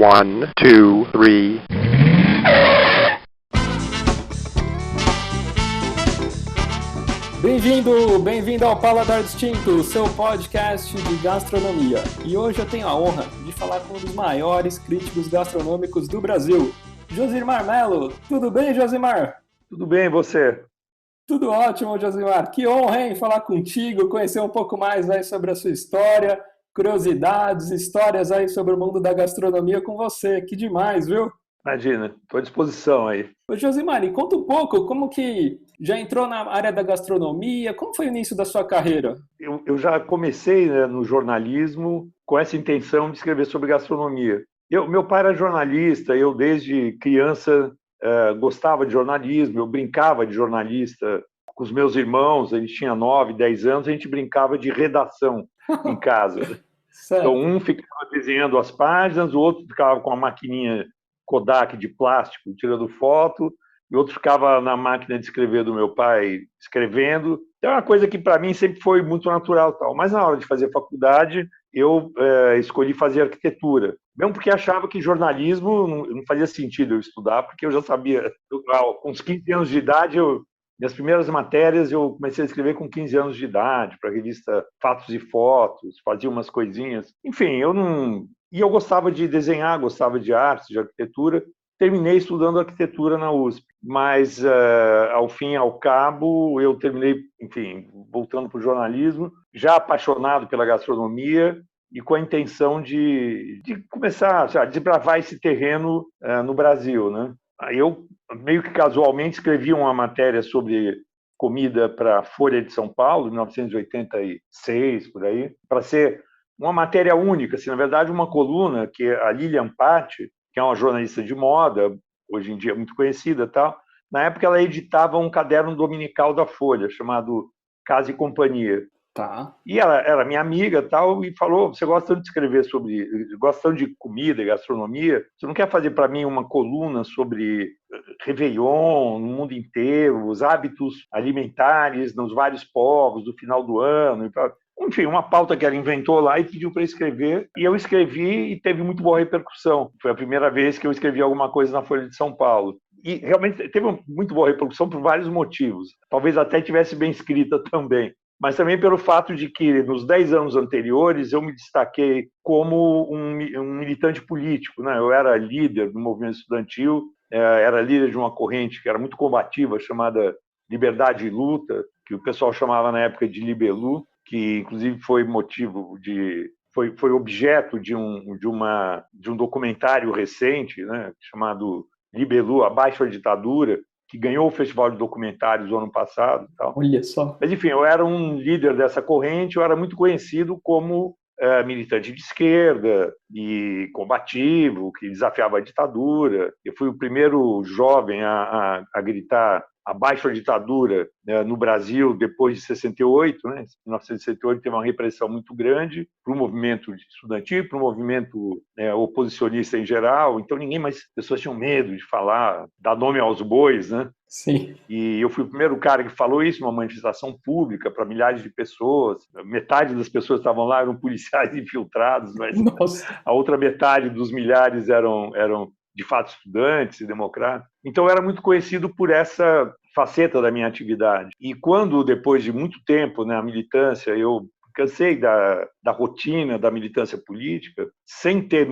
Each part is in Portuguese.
One, two, three. Bem-vindo ao Paladar Distinto, seu podcast de gastronomia. E hoje eu tenho a honra de falar com um dos maiores críticos gastronômicos do Brasil, Josimar Melo. Tudo bem, Josimar? Tudo bem, e você? Tudo ótimo, Josimar. Que honra, hein, falar contigo, conhecer um pouco mais aí sobre a sua história, curiosidades, histórias aí sobre o mundo da gastronomia com você. Que demais, viu? Imagina, estou à disposição aí. Ô, Josimar, e conta um pouco como que já entrou na área da gastronomia, como foi o início da sua carreira? Eu já comecei, né, no jornalismo com essa intenção de escrever sobre gastronomia. Meu pai era jornalista, eu desde criança gostava de jornalismo, eu brincava de jornalista com os meus irmãos, a gente tinha 9, 10 anos, a gente brincava de redação em casa. Então, um ficava desenhando as páginas, o outro ficava com a maquininha Kodak de plástico tirando foto, e outro ficava na máquina de escrever do meu pai escrevendo. Então, é uma coisa que para mim sempre foi muito natural, tal. Mas na hora de fazer faculdade, eu escolhi fazer arquitetura, mesmo porque achava que jornalismo não fazia sentido eu estudar, porque eu já sabia. Com uns 15 anos de idade, minhas primeiras matérias eu comecei a escrever com 15 anos de idade, para a revista Fatos e Fotos, fazia umas coisinhas. Enfim, eu não... E eu gostava de desenhar, gostava de arte, de arquitetura. Terminei estudando arquitetura na USP, mas ao fim e ao cabo eu terminei, enfim, voltando para o jornalismo, já apaixonado pela gastronomia e com a intenção de começar a desbravar esse terreno no Brasil, né? Aí eu, meio que casualmente, escrevi uma matéria sobre comida para a Folha de São Paulo, em 1986, por aí, para ser uma matéria única, assim, na verdade, uma coluna que a Lilian Patti, que é uma jornalista de moda, hoje em dia muito conhecida, tal, na época ela editava um caderno dominical da Folha, chamado Casa e Companhia. Tá. E ela era minha amiga, tal, e falou: você gosta tanto de escrever gosta tanto de comida e gastronomia, você não quer fazer para mim uma coluna sobre Réveillon no mundo inteiro, os hábitos alimentares nos vários povos do final do ano? Enfim, uma pauta que ela inventou lá e pediu para escrever, e eu escrevi e teve muito boa repercussão. Foi a primeira vez que eu escrevi alguma coisa na Folha de São Paulo. E realmente teve muito boa repercussão por vários motivos. Talvez até tivesse bem escrita também, mas também pelo fato de que, nos 10 anos anteriores, eu me destaquei como um militante político, né? Eu era líder do movimento estudantil, era líder de uma corrente que era muito combativa, chamada Liberdade e Luta, que o pessoal chamava na época de Libelu, que inclusive foi foi objeto de um documentário recente, né, chamado Libelu, Abaixo a Ditadura, que ganhou o Festival de Documentários do ano passado. Tal. Olha só. Mas, enfim, eu era um líder dessa corrente, eu era muito conhecido como militante de esquerda e combativo, que desafiava a ditadura. Eu fui o primeiro jovem a gritar abaixo a ditadura, né, no Brasil depois de 68, né? Em 1968 teve uma repressão muito grande para o movimento estudantil, para o movimento oposicionista em geral. Então as pessoas tinham medo de falar, dar nome aos bois, né? Sim. E eu fui o primeiro cara que falou isso numa manifestação pública para milhares de pessoas. Metade das pessoas que estavam lá eram policiais infiltrados, mas Nossa. a outra metade dos milhares eram de fato estudantes e democratas. Então eu era muito conhecido por essa faceta da minha atividade. E quando, depois de muito tempo na militância, eu cansei da rotina da militância política, sem ter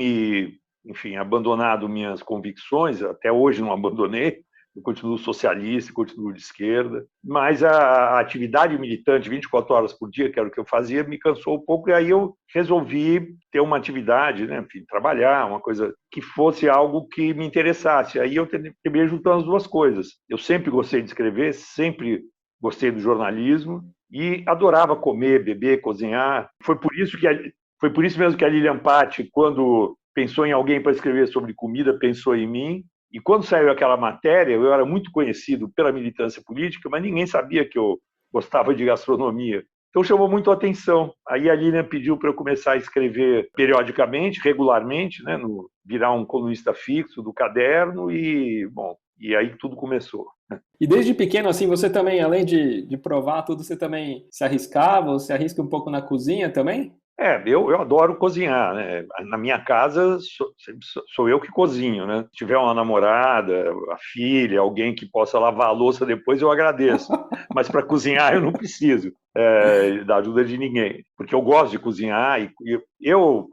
abandonado minhas convicções, até hoje não abandonei, eu continuo socialista, continuo de esquerda, mas a atividade militante 24 horas por dia, que era o que eu fazia, me cansou um pouco, e aí eu resolvi ter uma atividade, né, enfim, trabalhar, uma coisa que fosse algo que me interessasse. Aí eu terminei juntando as duas coisas. Eu sempre gostei de escrever, sempre gostei do jornalismo e adorava comer, beber, cozinhar. Foi por isso mesmo que a Lilian Patti, quando pensou em alguém para escrever sobre comida, pensou em mim. E quando saiu aquela matéria, eu era muito conhecido pela militância política, mas ninguém sabia que eu gostava de gastronomia. Então chamou muito a atenção. Aí a Lilian pediu para eu começar a escrever periodicamente, regularmente, né, virar um colunista fixo do caderno e aí tudo começou. E desde pequeno, assim, você também, além de provar tudo, você também se arriscava, ou se arrisca um pouco na cozinha também? Eu adoro cozinhar, né? Na minha casa sou eu que cozinho, né? Se tiver uma namorada, a filha, alguém que possa lavar a louça depois, eu agradeço. Mas para cozinhar eu não preciso da ajuda de ninguém, porque eu gosto de cozinhar e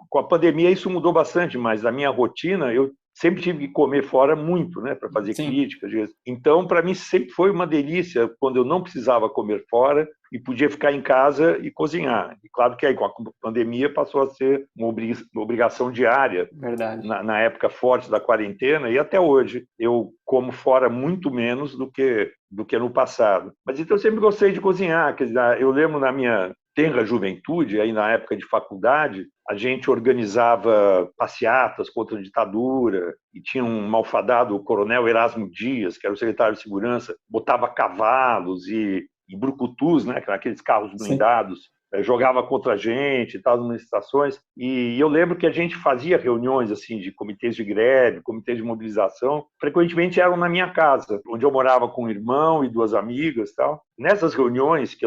com a pandemia isso mudou bastante, mas na minha rotina eu sempre tive que comer fora muito, né, para fazer Sim. críticas. Então, para mim sempre foi uma delícia quando eu não precisava comer fora e podia ficar em casa e cozinhar. E claro que aí com a pandemia passou a ser uma obrigação diária. Verdade. Na época forte da quarentena e até hoje eu como fora muito menos do que no passado. Mas então eu sempre gostei de cozinhar. Quer dizer, eu lembro na minha tenra juventude, aí na época de faculdade, a gente organizava passeatas contra a ditadura e tinha um malfadado, o coronel Erasmo Dias, que era o secretário de segurança, botava cavalos e brucutus, né, aqueles carros blindados, jogava contra a gente e tal, nas manifestações. E eu lembro que a gente fazia reuniões assim de comitês de greve, comitês de mobilização, frequentemente eram na minha casa, onde eu morava com um irmão e duas amigas e tal. Nessas reuniões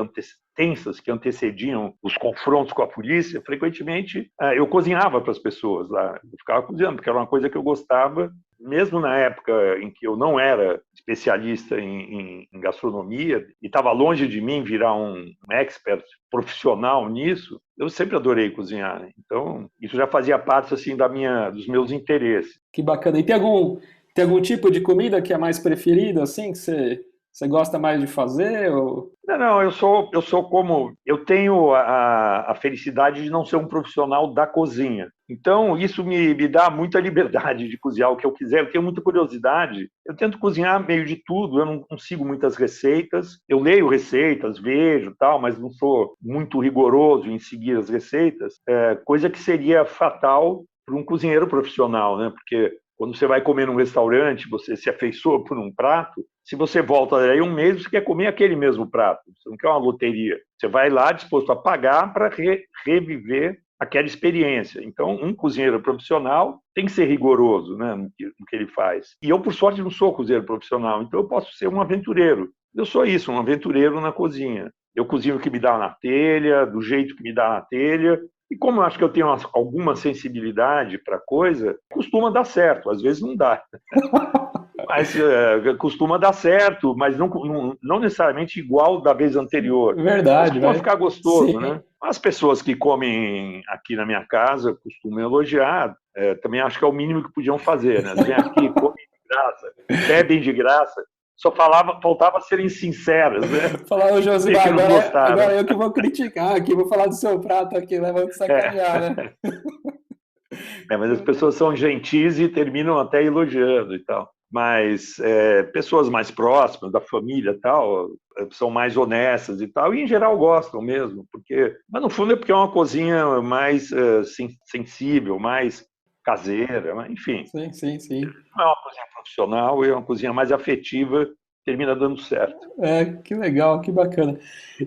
tensas que antecediam os confrontos com a polícia, frequentemente eu cozinhava para as pessoas lá. Eu ficava cozinhando, porque era uma coisa que eu gostava, mesmo na época em que eu não era especialista em gastronomia e estava longe de mim virar um expert profissional nisso, eu sempre adorei cozinhar. Então, isso já fazia parte assim dos meus interesses. Que bacana. E tem algum tipo de comida que é mais preferida, assim, que você gosta mais de fazer? Ou... Não, eu sou como... Eu tenho a felicidade de não ser um profissional da cozinha. Então, isso me dá muita liberdade de cozinhar o que eu quiser. Eu tenho muita curiosidade. Eu tento cozinhar meio de tudo. Eu não sigo muitas receitas. Eu leio receitas, vejo tal, mas não sou muito rigoroso em seguir as receitas. Coisa que seria fatal para um cozinheiro profissional, né? Porque quando você vai comer num restaurante, você se afeiçoa por um prato, se você volta daí um mês, você quer comer aquele mesmo prato. Você não quer uma loteria. Você vai lá disposto a pagar para reviver aquela experiência. Então, um cozinheiro profissional tem que ser rigoroso, né, no que ele faz. E eu, por sorte, não sou cozinheiro profissional, então eu posso ser um aventureiro. Eu sou isso, um aventureiro na cozinha. Eu cozinho o que me dá na telha, do jeito que me dá na telha. E como eu acho que eu tenho alguma sensibilidade para a coisa, costuma dar certo, às vezes não dá. Mas costuma dar certo, mas não necessariamente igual da vez anterior. Verdade, mas pode né? ficar gostoso, Sim. né? As pessoas que comem aqui na minha casa costumam elogiar, também acho que é o mínimo que podiam fazer, né? Eles vêm aqui, comem de graça, bebem de graça, só faltava serem sinceras, né? Falar, ô Josimar, gostaram. agora eu que vou criticar aqui, vou falar do seu prato aqui, né? Vou te sacanear, né? Mas as pessoas são gentis e terminam até elogiando e tal. Mas pessoas mais próximas, da família e tal, são mais honestas e tal, e em geral gostam mesmo, mas no fundo é porque é uma cozinha mais sensível, mais caseira, enfim. Sim. Não é uma cozinha profissional, é uma cozinha mais afetiva, termina dando certo. Que legal, que bacana.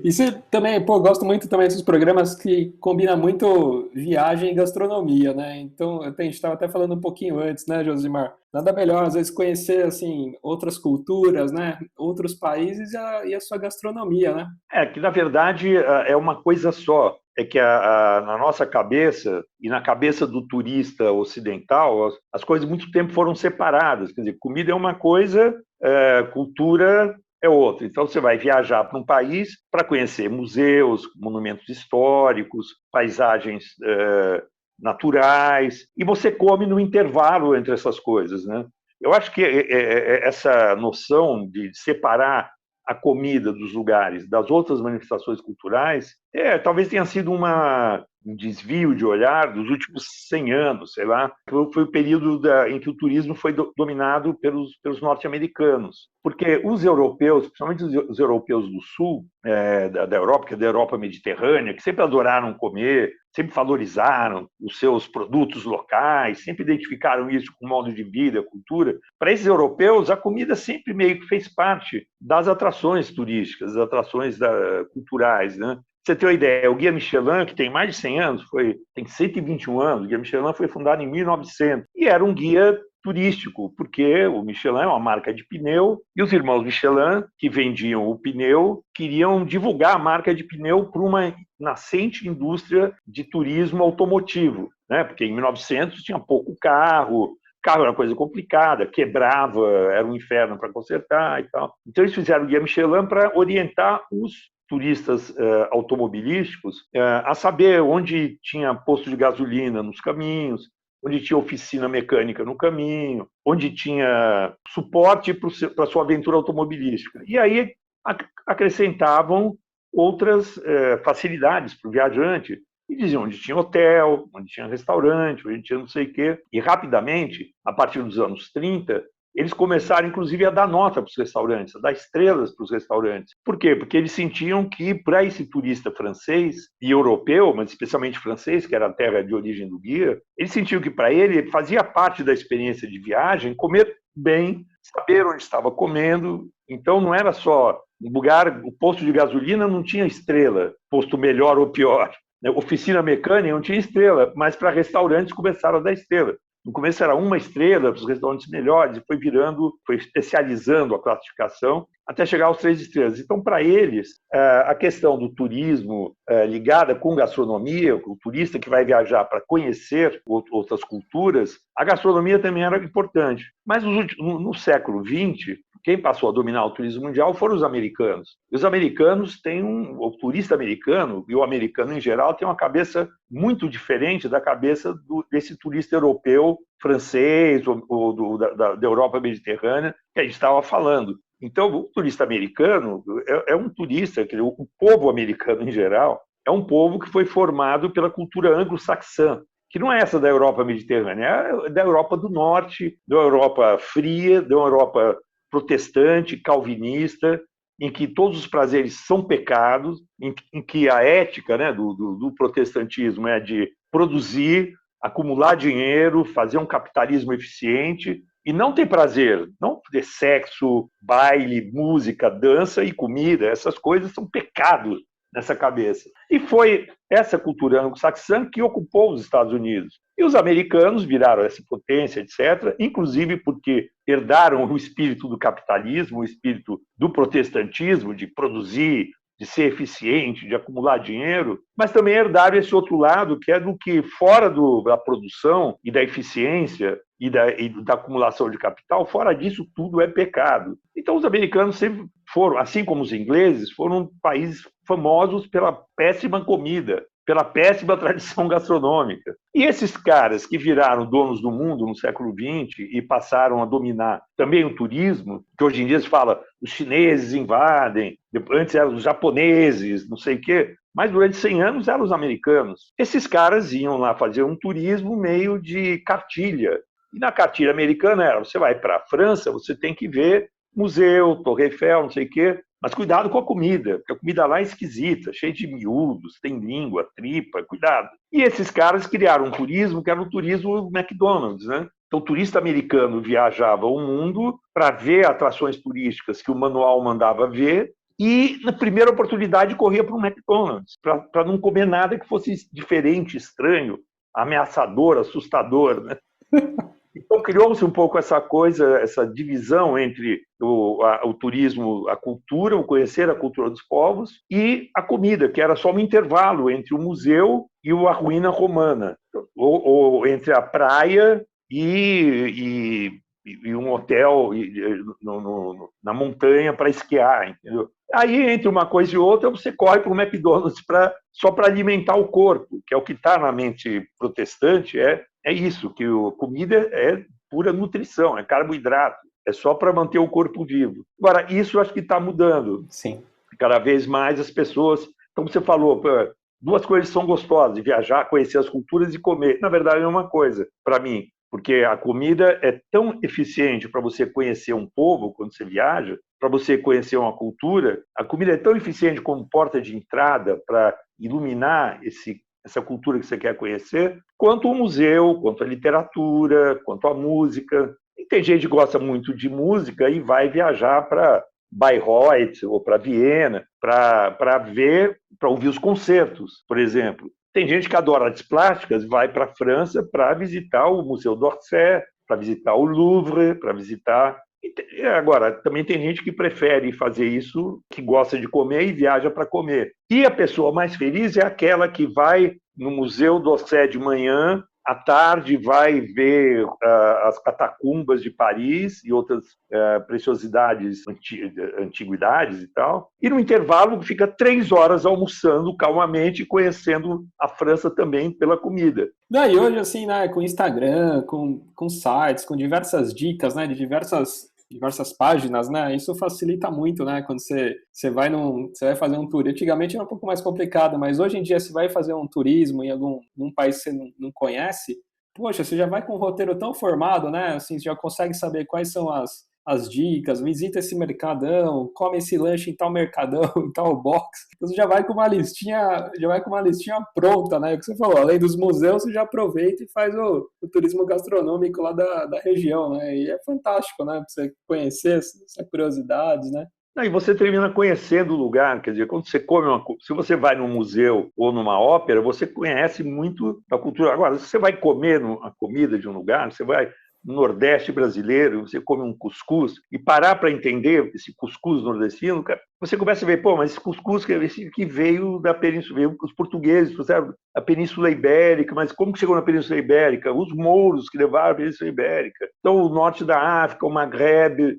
E você também, gosto muito também desses programas que combinam muito viagem e gastronomia, né? Então, a gente estava até falando um pouquinho antes, né, Josimar? Nada melhor, às vezes, conhecer, assim, outras culturas, né? Outros países e a sua gastronomia, né? Que na verdade é uma coisa só. É que na nossa cabeça e na cabeça do turista ocidental, as coisas muito tempo foram separadas. Quer dizer, comida é uma coisa, cultura é outra. Então você vai viajar para um país para conhecer museus, monumentos históricos, paisagens naturais, e você come no intervalo entre essas coisas, né? Eu acho que essa noção de separar a comida dos lugares das outras manifestações culturais talvez tenha sido um desvio de olhar dos últimos 100 anos, sei lá. Foi o período em que o turismo foi dominado pelos norte-americanos. Porque os europeus, principalmente os europeus do sul da Europa, que é da Europa mediterrânea, que sempre adoraram comer, sempre valorizaram os seus produtos locais, sempre identificaram isso com modo de vida, cultura. Para esses europeus, a comida sempre meio que fez parte das atrações turísticas, das atrações culturais, né? Você tem uma ideia, o Guia Michelin, que tem mais de 100 anos, tem 121 anos, o Guia Michelin foi fundado em 1900, e era um guia turístico, porque o Michelin é uma marca de pneu e os irmãos Michelin, que vendiam o pneu, queriam divulgar a marca de pneu para uma nascente indústria de turismo automotivo, né? Porque em 1900 tinha pouco carro era uma coisa complicada, quebrava, era um inferno para consertar e tal. Então eles fizeram o Guia Michelin para orientar os turistas automobilísticos a saber onde tinha posto de gasolina nos caminhos, onde tinha oficina mecânica no caminho, onde tinha suporte para a sua aventura automobilística. E aí acrescentavam outras facilidades para o viajante, e diziam onde tinha hotel, onde tinha restaurante, onde tinha não sei o quê. E rapidamente, a partir dos anos 30, eles começaram, inclusive, a dar nota para os restaurantes, a dar estrelas para os restaurantes. Por quê? Porque eles sentiam que, para esse turista francês e europeu, mas especialmente francês, que era a terra de origem do guia, eles sentiam que, para ele, fazia parte da experiência de viagem comer bem, saber onde estava comendo. Então, não era só um lugar, o posto de gasolina não tinha estrela, posto melhor ou pior. Oficina mecânica não tinha estrela, mas para restaurantes começaram a dar estrela. No começo era uma estrela para os restaurantes melhores, e foi especializando a classificação até chegar aos 3 estrelas. Então, para eles, a questão do turismo ligada com gastronomia, o turista que vai viajar para conhecer outras culturas, a gastronomia também era importante. Mas no século XX, quem passou a dominar o turismo mundial foram os americanos. E os americanos têm o turista americano, e o americano em geral, tem uma cabeça muito diferente da cabeça desse turista europeu, francês, ou da Europa mediterrânea, que a gente estava falando. Então, o turista americano é um turista, o povo americano em geral, é um povo que foi formado pela cultura anglo-saxã, que não é essa da Europa mediterrânea, é da Europa do Norte, da Europa fria, da Europa protestante, calvinista, em que todos os prazeres são pecados, em que a ética, né, do protestantismo é de produzir, acumular dinheiro, fazer um capitalismo eficiente e não ter prazer, não ter sexo, baile, música, dança e comida. Essas coisas são pecados nessa cabeça. E foi essa cultura anglo-saxã que ocupou os Estados Unidos. E os americanos viraram essa potência, etc., inclusive porque herdaram o espírito do capitalismo, o espírito do protestantismo, de produzir, de ser eficiente, de acumular dinheiro, mas também herdaram esse outro lado, que é do que, fora da produção e da eficiência e da acumulação de capital, fora disso tudo é pecado. Então os americanos sempre foram, assim como os ingleses, foram países famosos pela péssima comida, pela péssima tradição gastronômica. E esses caras que viraram donos do mundo no século XX e passaram a dominar também o turismo, que hoje em dia se fala os chineses invadem, antes eram os japoneses, não sei o quê, mas durante 100 anos eram os americanos. Esses caras iam lá fazer um turismo meio de cartilha. E na cartilha americana era, você vai para a França, você tem que ver museu, Torre Eiffel, não sei o quê, mas cuidado com a comida, porque a comida lá é esquisita, cheia de miúdos, tem língua, tripa, cuidado. E esses caras criaram um turismo que era o turismo McDonald's, né? Então o turista americano viajava o mundo para ver atrações turísticas que o manual mandava ver e, na primeira oportunidade, corria para um McDonald's, para não comer nada que fosse diferente, estranho, ameaçador, assustador, né? Então criou-se um pouco essa coisa, essa divisão entre o turismo, a cultura, o conhecer a cultura dos povos, e a comida, que era só um intervalo entre o museu e a ruína romana, ou entre a praia e um hotel na montanha para esquiar, entendeu? Aí, entre uma coisa e outra, você corre para o McDonald's só para alimentar o corpo, que é o que está na mente protestante, é isso, que a comida é pura nutrição, é carboidrato, é só para manter o corpo vivo. Agora, isso eu acho que está mudando. Sim. Cada vez mais as pessoas, como você falou, duas coisas são gostosas, viajar, conhecer as culturas e comer. Na verdade, é uma coisa, para mim, porque a comida é tão eficiente para você conhecer um povo quando você viaja, para você conhecer uma cultura, a comida é tão eficiente como porta de entrada para iluminar essa cultura que você quer conhecer, quanto o museu, quanto a literatura, quanto a música. E tem gente que gosta muito de música e vai viajar para Bayreuth ou para Viena para ouvir os concertos, por exemplo. Tem gente que adora artes plásticas, vai para a França para visitar o Museu d'Orsay, para visitar o Louvre, para visitar. Agora, também tem gente que prefere fazer isso, que gosta de comer e viaja para comer. E a pessoa mais feliz é aquela que vai no Museu d'Orsay de manhã, à tarde vai ver as catacumbas de Paris e outras preciosidades, antiguidades e tal. E no intervalo fica 3 horas almoçando calmamente e conhecendo a França também pela comida. E hoje, assim, né, com Instagram, com sites, com diversas dicas, né, de diversas páginas, né, isso facilita muito, né, quando você vai fazer um tour. Antigamente era um pouco mais complicado, mas hoje em dia você vai fazer um turismo em num país que você não conhece, poxa, você já vai com um roteiro tão formado, né, assim, você já consegue saber quais são as dicas, visita esse mercadão, come esse lanche em tal mercadão, em tal box. Então você já vai com uma listinha pronta, né? O que você falou, além dos museus, você já aproveita e faz o turismo gastronômico lá da região, né? E é fantástico, né? Pra você conhecer essas curiosidades, né? E você termina conhecendo o lugar, quer dizer, quando você se você vai num museu ou numa ópera, você conhece muito a cultura. Agora, se você vai comer a comida de um lugar, você vai no Nordeste brasileiro, você come um cuscuz, e parar para entender esse cuscuz nordestino, você começa a ver, pô, mas esse cuscuz que veio da Península, veio os portugueses, trouxeram a Península Ibérica, mas como que chegou na Península Ibérica? Os mouros que levaram a Península Ibérica. Então, o norte da África, o Maghreb,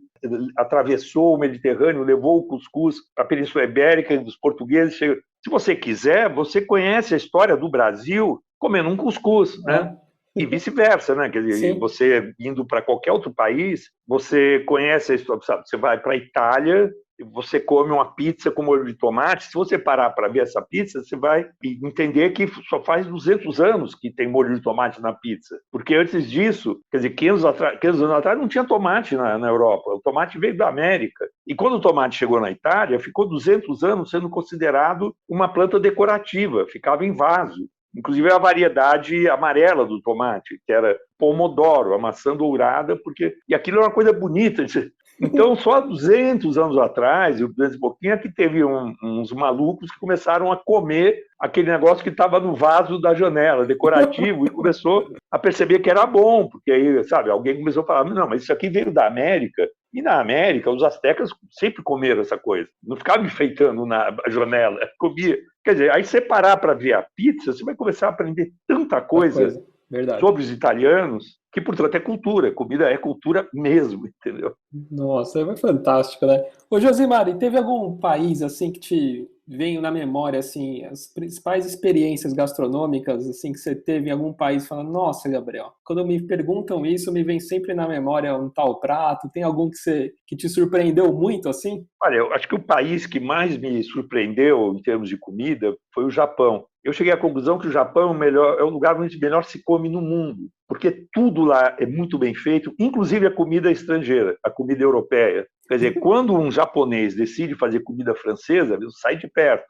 atravessou o Mediterrâneo, levou o cuscuz para a Península Ibérica, e os portugueses chegam. Se você quiser, você conhece a história do Brasil comendo um cuscuz, né? E vice-versa, né? Quer dizer, você indo para qualquer outro país, você conhece a história, sabe? Você vai para a Itália, você come uma pizza com molho de tomate. Se você parar para ver essa pizza, você vai entender que só faz 200 anos que tem molho de tomate na pizza. Porque antes disso, quer dizer, 500 anos atrás não tinha tomate na Europa. O tomate veio da América. E quando o tomate chegou na Itália, ficou 200 anos sendo considerado uma planta decorativa, ficava em vaso. Inclusive a variedade amarela do tomate, que era pomodoro, a maçã dourada, e aquilo era uma coisa bonita. Então, só há 200 anos atrás, e 200 e pouquinho, é que teve uns malucos que começaram a comer aquele negócio que estava no vaso da janela, decorativo, e começou a perceber que era bom, porque aí, sabe, alguém começou a falar, não, mas isso aqui veio da América, e na América os astecas sempre comeram essa coisa, não ficavam enfeitando na janela, comia. Quer dizer, aí você parar para ver a pizza, você vai começar a aprender tanta coisa. Verdade. Sobre os italianos, que, portanto, é cultura. Comida é cultura mesmo, entendeu? Nossa, é fantástico, né? Ô, Josimar, e teve algum país, assim, que te veio na memória, assim, as principais experiências gastronômicas, assim, que você teve em algum país, falando, nossa, Gabriel, quando me perguntam isso, me vem sempre na memória um tal prato. Tem algum que te surpreendeu muito, assim? Olha, eu acho que o país que mais me surpreendeu em termos de comida foi o Japão. Eu cheguei à conclusão que o Japão é o lugar onde melhor se come no mundo, porque tudo lá é muito bem feito, inclusive a comida estrangeira, a comida europeia. Quer dizer, quando um japonês decide fazer comida francesa, sai de perto.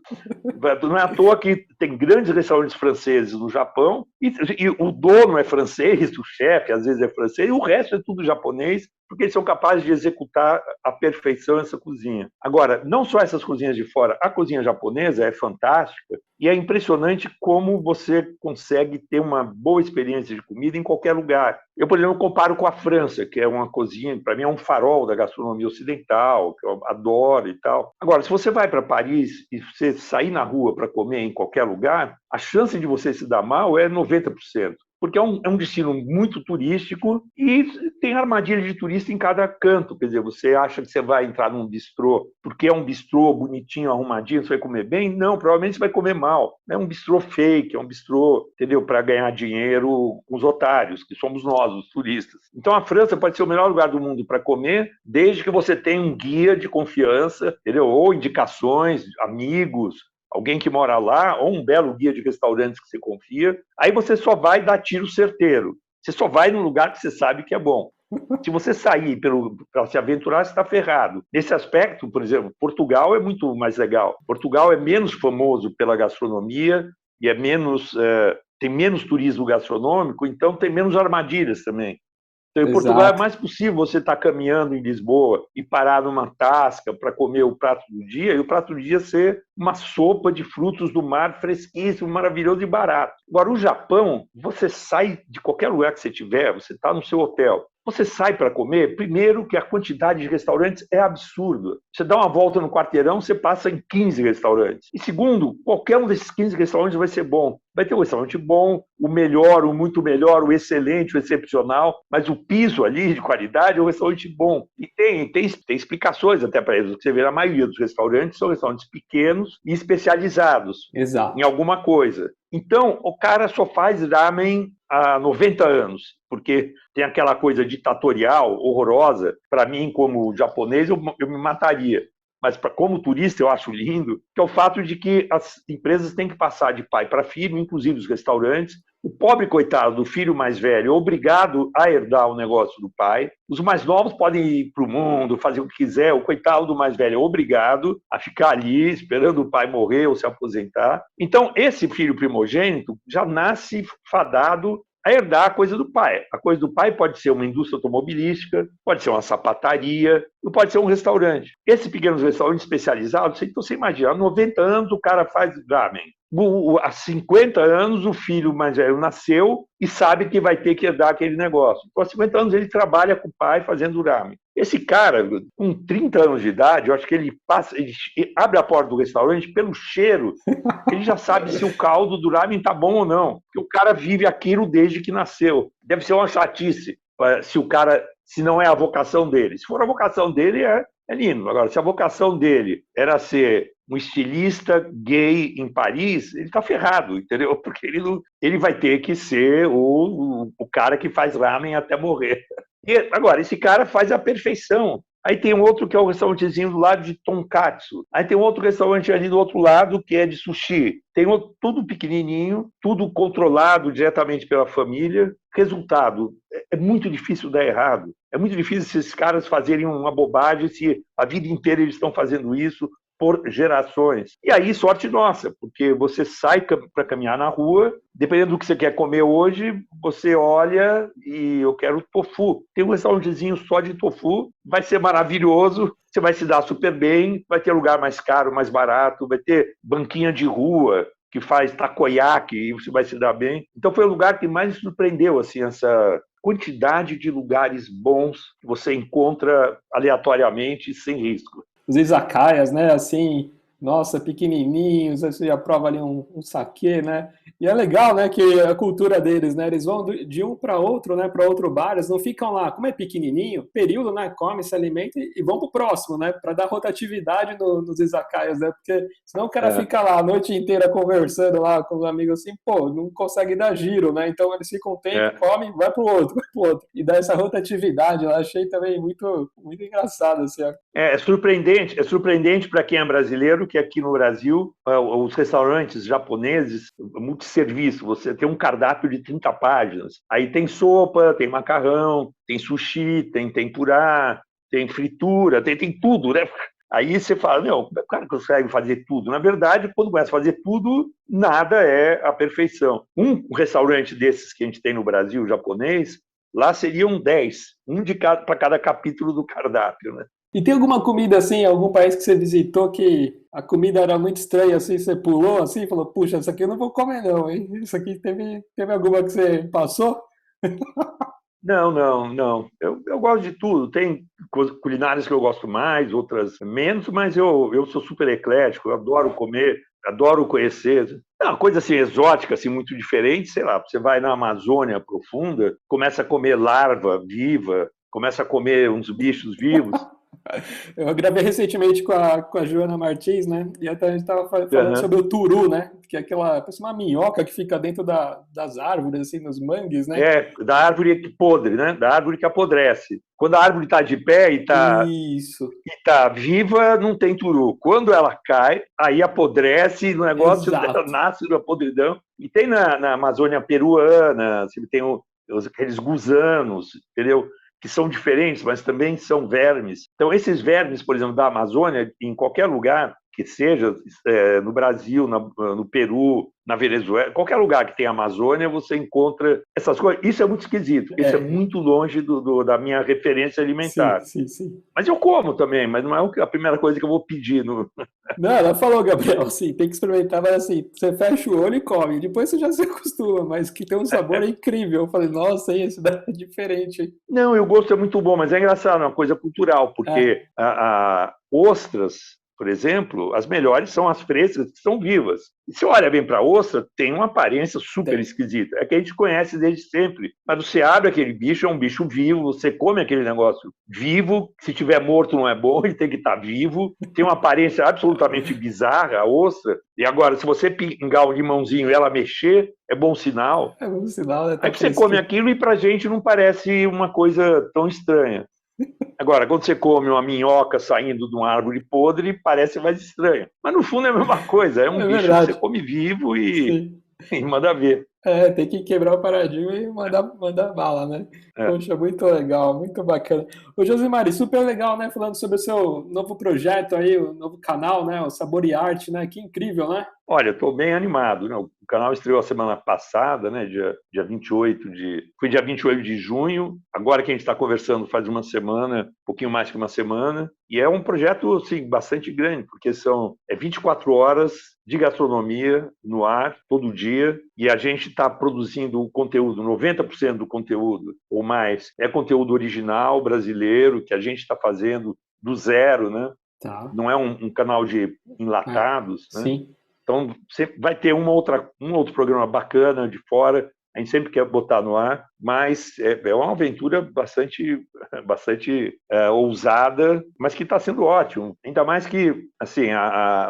Não é à toa que tem grandes restaurantes franceses no Japão, e o dono é francês, o chefe às vezes é francês, e o resto é tudo japonês, porque eles são capazes de executar à perfeição essa cozinha. Agora, não só essas cozinhas de fora, a cozinha japonesa é fantástica, e é impressionante como você consegue ter uma boa experiência de comida em qualquer lugar. Eu, por exemplo, comparo com a França, que é uma cozinha, para mim é um farol da gastronomia ocidental, que eu adoro e tal. Agora, se você vai para Paris e você sair na rua para comer em qualquer lugar, a chance de você se dar mal é 90%. Porque é um destino muito turístico e tem armadilha de turista em cada canto. Quer dizer, você acha que você vai entrar num bistrô porque é um bistrô bonitinho, arrumadinho, você vai comer bem? Não, provavelmente você vai comer mal. É um bistrô fake, é um bistrô, entendeu, para ganhar dinheiro com os otários, que somos nós, os turistas. Então a França pode ser o melhor lugar do mundo para comer, desde que você tenha um guia de confiança, entendeu? Ou indicações, amigos, alguém que mora lá, ou um belo guia de restaurantes que você confia, aí você só vai dar tiro certeiro. Você só vai num lugar que você sabe que é bom. Se você sair para se aventurar, você está ferrado. Nesse aspecto, por exemplo, Portugal é muito mais legal. Portugal é menos famoso pela gastronomia e tem menos turismo gastronômico, então tem menos armadilhas também. Então, em Portugal é mais possível você estar caminhando em Lisboa e parar numa tasca para comer o prato do dia, e o prato do dia ser uma sopa de frutos do mar fresquíssimo, maravilhoso e barato. Agora, o Japão, você sai de qualquer lugar que você tiver, você está no seu hotel, Você sai para comer, primeiro que a quantidade de restaurantes é absurda. Você dá uma volta no quarteirão, você passa em 15 restaurantes. E segundo, qualquer um desses 15 restaurantes vai ser bom. Vai ter um restaurante bom, o melhor, o muito melhor, o excelente, o excepcional, mas o piso ali de qualidade é um restaurante bom. E tem explicações até para isso. Você vê, a maioria dos restaurantes são restaurantes pequenos e especializados em alguma coisa. Então, o cara só faz ramen há 90 anos, porque tem aquela coisa ditatorial, horrorosa. Para mim, como japonês, eu me mataria. Mas como turista eu acho lindo, que é o fato de que as empresas têm que passar de pai para filho, inclusive os restaurantes. O pobre coitado do filho mais velho é obrigado a herdar o negócio do pai. Os mais novos podem ir para o mundo, fazer o que quiser. O coitado do mais velho é obrigado a ficar ali esperando o pai morrer ou se aposentar. Então, esse filho primogênito já nasce fadado a herdar a coisa do pai. A coisa do pai pode ser uma indústria automobilística, pode ser uma sapataria, ou pode ser um restaurante. Esses pequenos restaurantes especializados, então você imagina, há 90 anos o cara faz ramen. Há 50 anos o filho mais velho nasceu e sabe que vai ter que herdar aquele negócio. Então, há 50 anos ele trabalha com o pai fazendo ramen. Esse cara, com 30 anos de idade, eu acho que ele abre a porta do restaurante pelo cheiro, ele já sabe se o caldo do ramen está bom ou não. Porque o cara vive aquilo desde que nasceu. Deve ser uma chatice se não é a vocação dele. Se for a vocação dele, é lindo. Agora, se a vocação dele era ser um estilista gay em Paris, ele está ferrado, entendeu? Porque ele vai ter que ser o cara que faz ramen até morrer. E, agora, esse cara faz a perfeição. Aí tem um outro que é o restaurantezinho do lado de tonkatsu. Aí tem outro restaurante ali do outro lado que é de sushi. Tem outro, tudo pequenininho, tudo controlado diretamente pela família. Resultado, é muito difícil dar errado. É muito difícil esses caras fazerem uma bobagem se a vida inteira eles estão fazendo isso por gerações. E aí, sorte nossa, porque você sai para caminhar na rua, dependendo do que você quer comer hoje, você olha e eu quero tofu. Tem um restaurantezinho só de tofu, vai ser maravilhoso, você vai se dar super bem, vai ter lugar mais caro, mais barato, vai ter banquinha de rua que faz takoyaki e você vai se dar bem. Então foi o lugar que mais me surpreendeu, assim, essa quantidade de lugares bons que você encontra aleatoriamente sem risco. Os izakayas, né, assim, nossa, pequenininhos, aí você já prova ali um saquê, né, e é legal, né, que a cultura deles, né, eles vão de um para outro, né, para outro bar, eles não ficam lá, como é pequenininho, período, né, come, se alimenta e vão pro próximo, né, para dar rotatividade nos izakayas, né, porque senão o cara fica lá a noite inteira conversando lá com os amigos assim, pô, não consegue dar giro, né, então eles ficam um tempo, comem, vai pro outro, e dá essa rotatividade, eu achei também muito, muito engraçado, assim, ó. É surpreendente para quem é brasileiro que aqui no Brasil, os restaurantes japoneses, multisserviço, você tem um cardápio de 30 páginas. Aí tem sopa, tem macarrão, tem sushi, tem tempurá, tem fritura, tem tudo, né? Aí você fala, meu, o cara consegue fazer tudo. Na verdade, quando começa a fazer tudo, nada é a perfeição. Um restaurante desses que a gente tem no Brasil, japonês, lá seriam 10, para cada capítulo do cardápio, né? E tem alguma comida, assim, algum país que você visitou que a comida era muito estranha, assim, você pulou, assim, falou, puxa, isso aqui eu não vou comer não, hein? Isso aqui teve alguma que você passou? Não. Eu gosto de tudo. Tem culinárias que eu gosto mais, outras menos, mas eu sou super eclético, eu adoro comer, adoro conhecer. É uma coisa assim exótica, assim, muito diferente, sei lá, você vai na Amazônia profunda, começa a comer larva viva, começa a comer uns bichos vivos. Eu gravei recentemente com a Joana Martins, né? E até a gente estava falando sobre o turu, né? Que é parece uma minhoca que fica dentro das árvores, assim, nos mangues, né? É, da árvore podre, né? Da árvore que apodrece. Quando a árvore está de pé e está viva, não tem turu. Quando ela cai, aí apodrece, o negócio dela nasce da podridão. E tem na Amazônia peruana, tem aqueles gusanos, entendeu? Que são diferentes, mas também são vermes. Então, esses vermes, por exemplo, da Amazônia, em qualquer lugar que seja, no Brasil, no Peru, na Venezuela, qualquer lugar que tenha Amazônia, você encontra essas coisas. Isso é muito esquisito, isso é muito longe da minha referência alimentar. Sim. Mas eu como também, mas não é a primeira coisa que eu vou pedir. Não, ela falou, Gabriel, assim, tem que experimentar, mas assim, você fecha o olho e come, depois você já se acostuma, mas que tem um sabor incrível. Eu falei, nossa, hein, esse daí é diferente, hein? Não, e o gosto é muito bom, mas é engraçado, é uma coisa cultural, É, porque a ostras, por exemplo, as melhores são as frescas, que são vivas. E se olha bem para a ostra, tem uma aparência super tem. esquisita. É que a gente conhece desde sempre. Mas você abre aquele bicho, é um bicho vivo, você come aquele negócio vivo. Se tiver morto não é bom, ele tem que estar vivo. Tem uma aparência absolutamente bizarra, a ostra. E agora, se você pingar um limãozinho e ela mexer, é bom sinal. É um sinal, né? Aí Tá você come fresquinho. aquilo e para a gente não parece uma coisa tão estranha. Agora, quando você come uma minhoca saindo de uma árvore podre, parece mais estranho. Mas no fundo é a mesma coisa, é um É bicho que você verdade. come vivo e, Sim. e manda ver. É, tem que quebrar o paradigma e mandar bala, né? É. Poxa, muito legal, muito bacana. Ô, Josimari, super legal, né? Falando sobre o seu novo projeto aí, o novo canal, né? O Sabor e Arte, né? Que incrível, né? Olha, estou bem animado, né? O canal estreou a semana passada, né? Dia 28 de. Foi dia 28 de junho. Agora que a gente está conversando faz uma semana, um pouquinho mais que uma semana. E é um projeto assim, bastante grande, porque são 24 horas de gastronomia no ar, todo dia. E a gente está produzindo o conteúdo, 90% do conteúdo ou mais é conteúdo original brasileiro, que a gente está fazendo do zero, né? Tá. Não é um canal de É, enlatados, né? sim. Então, sempre vai ter um outro programa bacana de fora, a gente sempre quer botar no ar, mas é uma aventura bastante ousada, mas que está sendo ótimo. Ainda mais que assim,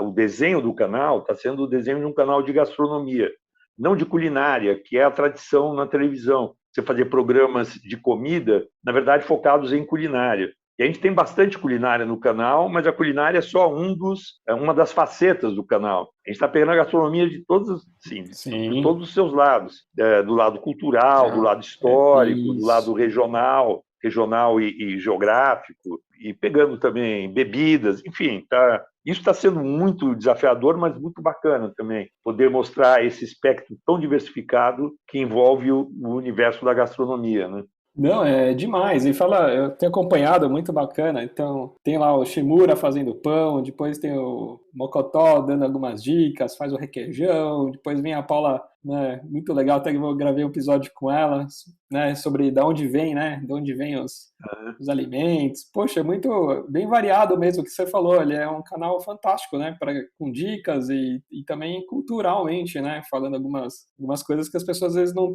o desenho do canal está sendo o desenho de um canal de gastronomia, não de culinária, que é a tradição na televisão. Você fazer programas de comida, na verdade, focados em culinária. E a gente tem bastante culinária no canal, mas a culinária é só uma das facetas do canal. A gente está pegando a gastronomia de todos, sim, de Sim. todos os seus lados, do lado cultural, do Ah, lado histórico, do lado isso. regional e geográfico, e pegando também bebidas, enfim, tá. Isso está sendo muito desafiador, mas muito bacana também, poder mostrar esse espectro tão diversificado que envolve o universo da gastronomia, né? Não, é demais. E fala, eu tenho acompanhado, muito bacana. Então, tem lá o Shimura fazendo pão, depois tem o Mocotó dando algumas dicas, faz o requeijão, depois vem a Paula, né, muito legal, até que eu gravei um episódio com ela, né, sobre da onde vem, né, de onde vem os alimentos. Poxa, é muito bem variado mesmo o que você falou. Ele é um canal fantástico, né, com dicas e também culturalmente, né, falando algumas coisas que as pessoas às vezes não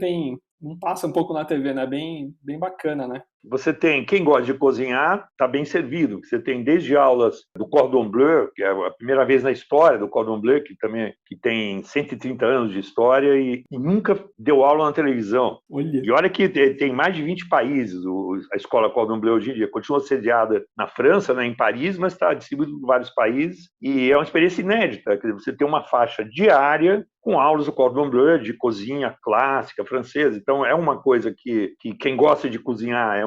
passa um pouco na TV, né? Bem bacana, né? Você tem, quem gosta de cozinhar, está bem servido. Você tem desde aulas do Cordon Bleu, que é a primeira vez na história do Cordon Bleu, que tem 130 anos de história e nunca deu aula na televisão. Olha. E olha que tem mais de 20 países a escola Cordon Bleu hoje em dia. Continua sediada na França, né, em Paris, mas está distribuída em vários países. E é uma experiência inédita. Quer dizer, você tem uma faixa diária com aulas do Cordon Bleu, de cozinha clássica francesa. Então, é uma coisa que quem gosta de cozinhar,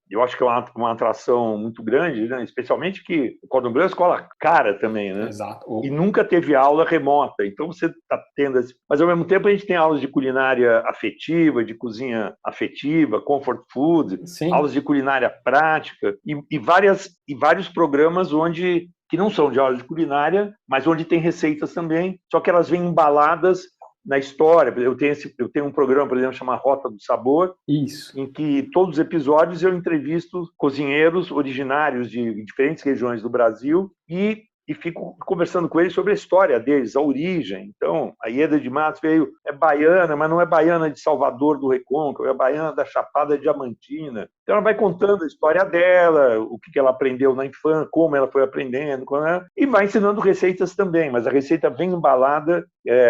eu acho que é uma atração muito grande, né? Especialmente que o Cordon Bleu é uma escola cara também, né? Exato. E nunca teve aula remota. Então, você está tendo... Mas, ao mesmo tempo, a gente tem aulas de culinária afetiva, de cozinha afetiva, comfort food, aulas Sim, de culinária prática e vários programas onde que não são de aula de culinária, mas onde tem receitas também, só que elas vêm embaladas na história. Eu tenho um programa, por exemplo, chamado Rota do Sabor, isso. em que todos os episódios eu entrevisto cozinheiros originários de diferentes regiões do Brasil e fico conversando com eles sobre a história deles, a origem. Então, a Ieda de Matos é baiana, mas não é baiana de Salvador do Recôncavo, é baiana da Chapada Diamantina. Então, ela vai contando a história dela, o que ela aprendeu na infância, como ela foi aprendendo, e vai ensinando receitas também, mas a receita vem embalada,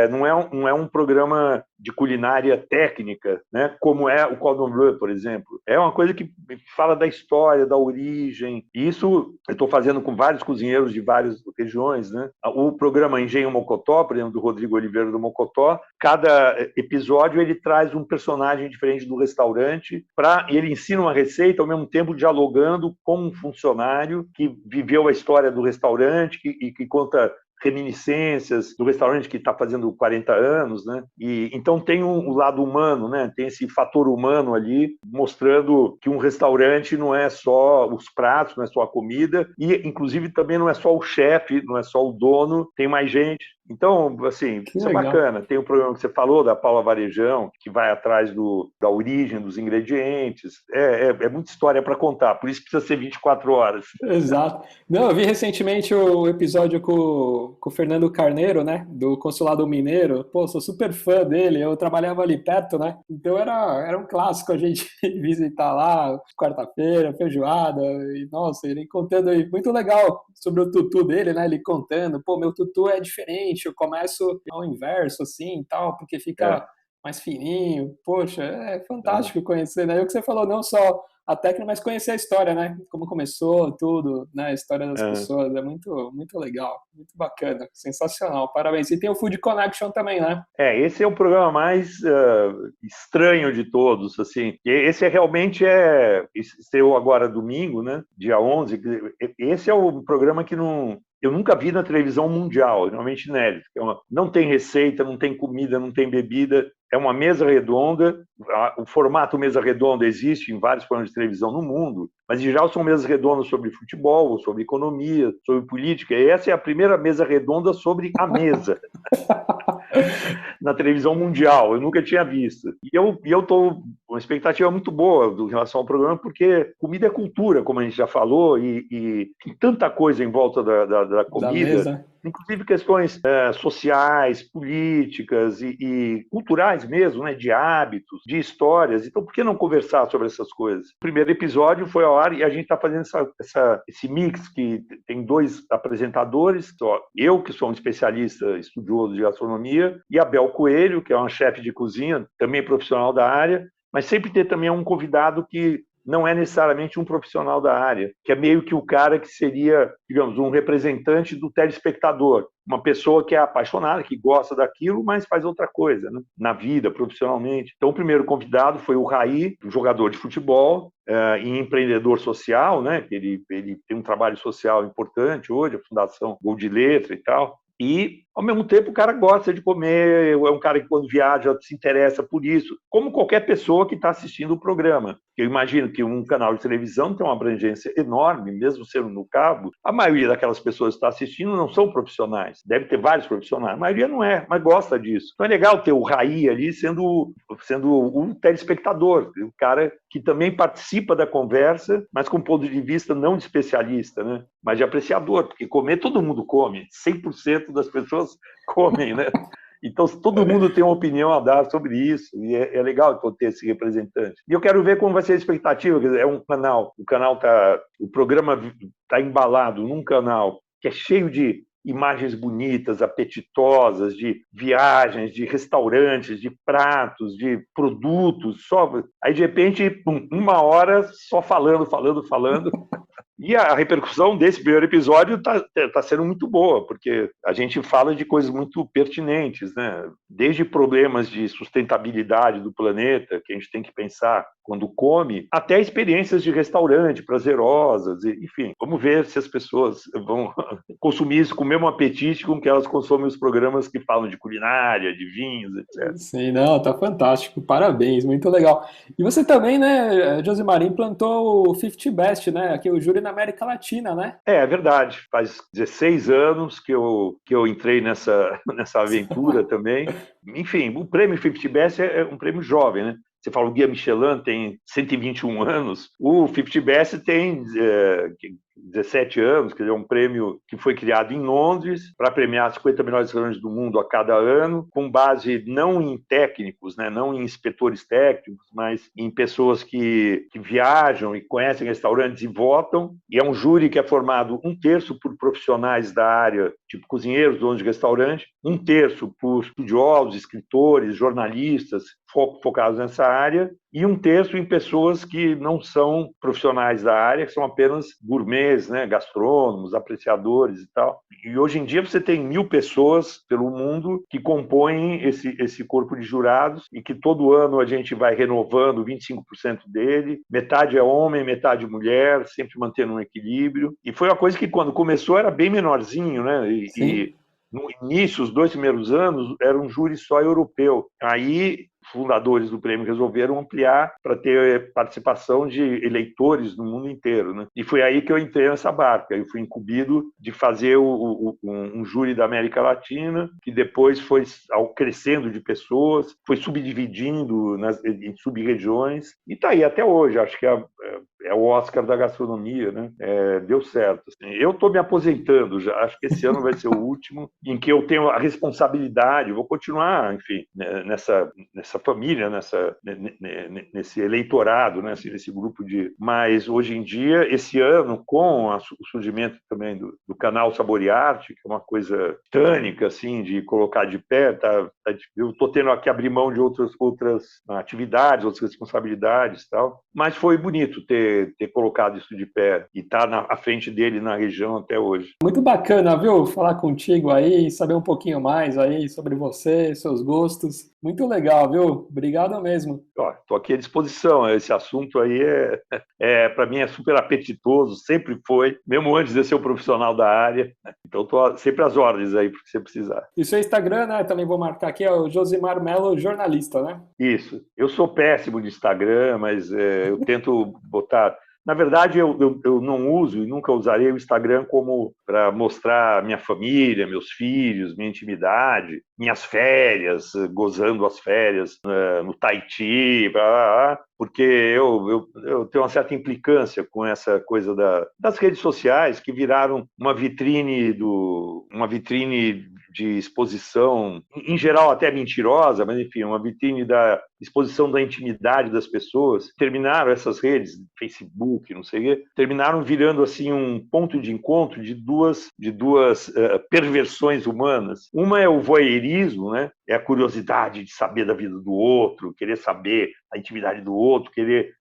não é um programa de culinária técnica, né, como é o Cordon Bleu, por exemplo. É uma coisa que fala da história, da origem. E isso eu estou fazendo com vários cozinheiros de várias regiões, né? O programa Engenho Mocotó, por exemplo, do Rodrigo Oliveira do Mocotó, cada episódio ele traz um personagem diferente do restaurante e ele ensina uma receita ao mesmo tempo dialogando com um funcionário que viveu a história do restaurante e que conta reminiscências do restaurante que está fazendo 40 anos, né? E então tem um lado humano, né? Tem esse fator humano ali, mostrando que um restaurante não é só os pratos, não é só a comida, e inclusive também não é só o chefe, não é só o dono, tem mais gente. Então, assim, Que isso é legal. bacana. Tem o programa que você falou, da Paula Varejão, que vai atrás da origem dos ingredientes. É muita história para contar, por isso precisa ser 24 horas. Exato. Não, eu vi recentemente o episódio com o Fernando Carneiro, né? Do Consulado Mineiro. Pô, sou super fã dele, eu trabalhava ali perto, né? Então era um clássico a gente visitar lá, quarta-feira, feijoada, e nossa, ele contando aí, muito legal sobre o tutu dele, né? Ele contando, pô, meu tutu é diferente, eu começo ao inverso, assim, e tal, porque fica É, mais fininho. Poxa, é é, fantástico conhecer, né? E o que você falou, não só a técnica, mas conhecer a história, né? Como começou tudo, né? A história das é. pessoas é muito, muito legal, muito bacana, sensacional. Parabéns. E tem o Food Connection também, né? Esse é o programa mais estranho de todos, assim. E esse realmente estreou agora domingo, né? Dia 11. Esse é o programa que eu nunca vi na televisão mundial, normalmente inédito. Não tem receita, não tem comida, não tem bebida. É uma mesa redonda. O formato mesa redonda existe em vários programas de televisão no mundo, mas em geral são mesas redondas sobre futebol, sobre economia, sobre política. E essa é a primeira mesa redonda sobre a mesa na televisão mundial. Eu nunca tinha visto. E eu estou com uma expectativa muito boa em relação ao programa, porque comida é cultura, como a gente já falou, e tem tanta coisa em volta da Da comida, mesa. inclusive questões sociais, políticas e culturais mesmo, né, de hábitos, de histórias. Então, por que não conversar sobre essas coisas? O primeiro episódio foi ao ar e a gente está fazendo esse mix que tem dois apresentadores, eu, que sou um especialista estudioso de gastronomia, e a Bel Coelho, que é uma chefe de cozinha, também profissional da área, mas sempre ter também um convidado que não é necessariamente um profissional da área, que é meio que o cara que seria, digamos, um representante do telespectador, uma pessoa que é apaixonada, que gosta daquilo, mas faz outra coisa, né? Na vida, profissionalmente. Então, o primeiro convidado foi o Raí, um jogador de futebol e empreendedor social, né? Ele tem um trabalho social importante hoje, a Fundação Gol de Letra e tal. E, ao mesmo tempo, o cara gosta de comer, é um cara que, quando viaja, se interessa por isso, como qualquer pessoa que está assistindo o programa. Eu imagino que um canal de televisão tem uma abrangência enorme, mesmo sendo no cabo. A maioria daquelas pessoas que está assistindo não são profissionais. Deve ter vários profissionais. A maioria não é, mas gosta disso. Então é legal ter o Raí ali sendo um telespectador, o cara que também participa da conversa, mas com um ponto de vista não de especialista, né? Mas de apreciador, porque comer todo mundo come. 100% das pessoas comem, né? Então, todo mundo tem uma opinião a dar sobre isso, e é legal ter esse representante. E eu quero ver como vai ser a expectativa. Quer dizer, é um canal, o programa está embalado num canal que é cheio de imagens bonitas, apetitosas, de viagens, de restaurantes, de pratos, de produtos. Aí, de repente, uma hora só falando. E a repercussão desse primeiro episódio está sendo muito boa, porque a gente fala de coisas muito pertinentes, né? Desde problemas de sustentabilidade do planeta, que a gente tem que pensar quando come, até experiências de restaurante prazerosas, enfim. Vamos ver se as pessoas vão consumir isso com o mesmo apetite com que elas consomem os programas que falam de culinária, de vinhos, etc. Sim, não, tá fantástico. Parabéns, muito legal. E você também, né, Josimar, implantou o 50 Best, né? Aqui o júri na América Latina, né? É verdade. Faz 16 anos que eu entrei nessa aventura também. Enfim, o prêmio 50 Best é um prêmio jovem, né? Você fala, o Guia Michelin tem 121 anos, o 50 Best tem 17 anos, quer dizer, é um prêmio que foi criado em Londres para premiar 50 melhores restaurantes do mundo a cada ano, com base não em técnicos, né, não em inspetores técnicos, mas em pessoas que viajam e conhecem restaurantes e votam. E é um júri que é formado um terço por profissionais da área, tipo cozinheiros, donos de restaurante, um terço por estudiosos, escritores, jornalistas, focados nessa área, e um terço em pessoas que não são profissionais da área, que são apenas gourmets, né, gastrônomos, apreciadores e tal. E hoje em dia você tem 1.000 pessoas pelo mundo que compõem esse corpo de jurados e que todo ano a gente vai renovando 25% dele. Metade é homem, metade mulher, sempre mantendo um equilíbrio. E foi uma coisa que, quando começou, era bem menorzinho, né? Sim. No início, os 2 primeiros anos, era um júri só europeu. Aí, fundadores do prêmio resolveram ampliar para ter participação de eleitores no mundo inteiro, né? E foi aí que eu entrei nessa barca. Eu fui incumbido de fazer um júri da América Latina, que depois foi crescendo de pessoas, foi subdividindo em sub-regiões, e está aí até hoje. Acho que é o Oscar da gastronomia, né? Deu certo. Assim. Eu estou me aposentando já, acho que esse ano vai ser o último em que eu tenho a responsabilidade, vou continuar, enfim, nessa família, nesse eleitorado, né? Nesse grupo de... Mas, hoje em dia, esse ano, com o surgimento também do canal Sabor e Arte, que é uma coisa tânica, assim, de colocar de pé, eu estou tendo que abrir mão de outras atividades, outras responsabilidades e tal, mas foi bonito ter colocado isso de pé e estar à frente dele na região até hoje. Muito bacana, viu? Falar contigo aí, saber um pouquinho mais aí sobre você, seus gostos. Muito legal, viu? Obrigado mesmo. Estou aqui à disposição. Esse assunto aí para mim é super apetitoso, sempre foi, mesmo antes de ser um profissional da área. Então estou sempre às ordens aí, porque você precisar. E seu Instagram, né? Também vou marcar aqui, é o Josimar Melo Jornalista, né? Isso. Eu sou péssimo de Instagram, mas eu tento botar... Na verdade, eu não uso e nunca usarei o Instagram como para mostrar minha família, meus filhos, minha intimidade, minhas férias, gozando as férias no Tahiti, porque eu tenho uma certa implicância com essa coisa das redes sociais, que viraram uma vitrine de exposição, em geral até mentirosa, mas enfim, uma vitrine da exposição da intimidade das pessoas. Terminaram essas redes, Facebook, não sei o quê, terminaram virando assim um ponto de encontro de duas perversões humanas. Uma é o voyeurismo, né? É a curiosidade de saber da vida do outro, querer saber a intimidade do outro, querer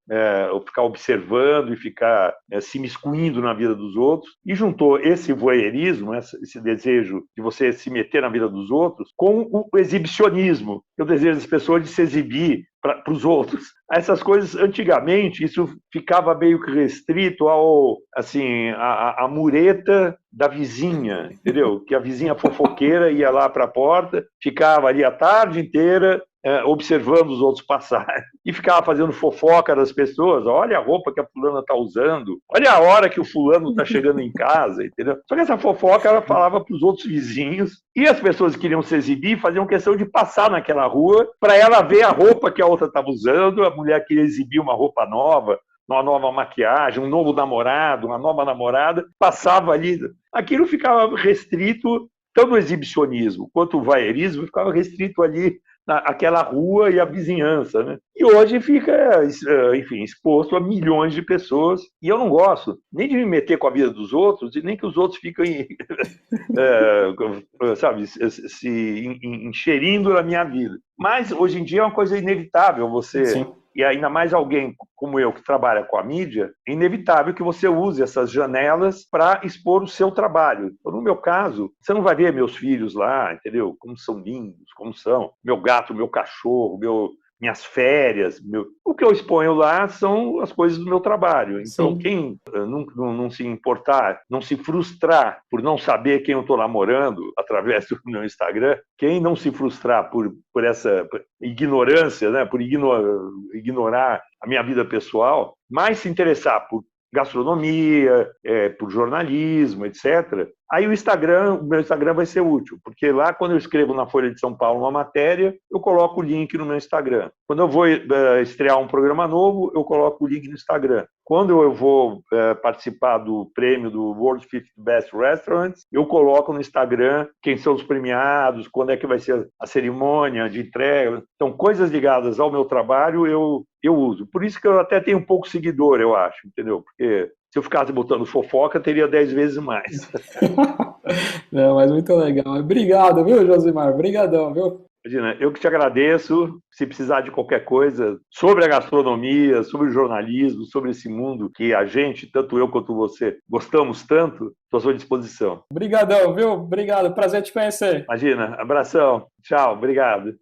ficar observando e ficar se miscuindo na vida dos outros, e juntou esse voyeurismo, esse desejo de você se meter na vida dos outros, com o exibicionismo, que é o desejo das pessoas de se exibir para os outros. Essas coisas, antigamente, isso ficava meio que restrito à mureta da vizinha, entendeu? Que a vizinha fofoqueira ia lá para a porta, ficava ali a tarde inteira observando os outros passarem e ficava fazendo fofoca das pessoas. Olha a roupa que a fulana está usando, olha a hora que o fulano está chegando em casa, entendeu? Só que essa fofoca ela falava para os outros vizinhos, e as pessoas que queriam se exibir faziam questão de passar naquela rua para ela ver a roupa que a outra estava usando. A mulher queria exibir uma roupa nova, uma nova maquiagem, um novo namorado, uma nova namorada, passava ali. Aquilo ficava restrito, tanto o exibicionismo quanto o voyeurismo ficava restrito ali aquela rua e a vizinhança, né? E hoje fica, enfim, exposto a milhões de pessoas, e eu não gosto nem de me meter com a vida dos outros, e nem que os outros fiquem, sabe, se encherindo na minha vida. Mas, hoje em dia, é uma coisa inevitável você... Sim. E ainda mais alguém como eu, que trabalha com a mídia, é inevitável que você use essas janelas para expor o seu trabalho. Então, no meu caso, você não vai ver meus filhos lá, entendeu? Como são lindos, como são. Meu gato, meu cachorro, minhas férias. O que eu exponho lá são as coisas do meu trabalho. Então, Sim. Quem não se importar, não se frustrar por não saber quem eu estou namorando através do meu Instagram, quem não se frustrar por essa ignorância, né, por ignorar a minha vida pessoal, mas se interessar por gastronomia, por jornalismo, etc., aí o meu Instagram vai ser útil, porque lá, quando eu escrevo na Folha de São Paulo uma matéria, eu coloco o link no meu Instagram. Quando eu vou estrear um programa novo, eu coloco o link no Instagram. Quando eu vou participar do prêmio do World's 50 Best Restaurants, eu coloco no Instagram quem são os premiados, quando é que vai ser a cerimônia de entrega. Então, coisas ligadas ao meu trabalho, eu uso. Por isso que eu até tenho pouco seguidor, eu acho, entendeu? Porque se eu ficasse botando fofoca, teria 10 vezes mais. Não, mas muito legal. Obrigado, viu, Josimar? Obrigadão, viu? Imagina, eu que te agradeço. Se precisar de qualquer coisa sobre a gastronomia, sobre o jornalismo, sobre esse mundo que a gente, tanto eu quanto você, gostamos tanto, estou à sua disposição. Obrigadão, viu? Obrigado. Prazer te conhecer. Imagina. Abração. Tchau. Obrigado.